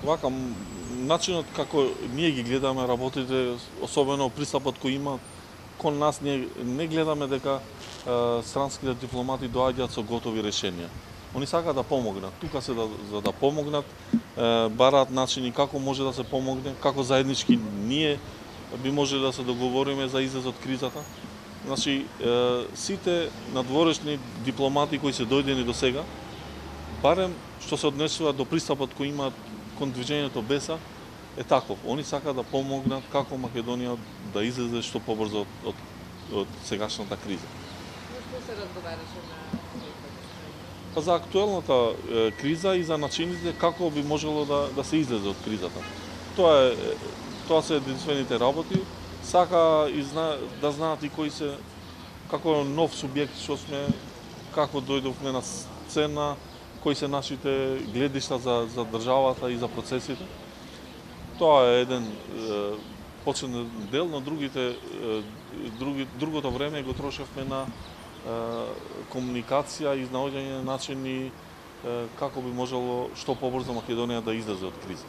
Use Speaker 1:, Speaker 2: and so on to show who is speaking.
Speaker 1: Вака, начинот како ние ги гледаме работите, особено пристапот кој има кон нас, не гледаме дека странските дипломати доаѓаат со готови решенија. Они сакаат да помогнат. Тука се за да помогнат, бараат начини како може да се помогне, како заеднички ние би можеле да се договориме за излез од кризата. Значи, сите надворешни дипломати кои се дојдени до сега, барем што се однесува до пристапот кој имаат кон движењето БЕСА, е таков. Они сакаат да помогнат како Македонија да излезе што побрзо од сегашната криза.
Speaker 2: Што се разговараше на
Speaker 1: Па за актуелната криза и за начините како би можело да се излезе од кризата. Тоа се единствените работи. Сака да знаат и кои се, како нов субјект што сме, како дојдовме на сцена, кои се нашите гледишта за државата и за процесите. Тоа е еден почетен дел, но другото време го трошевме на комуникација и наоѓање на начини како би можело што побрзо Македонија да излезе од криза.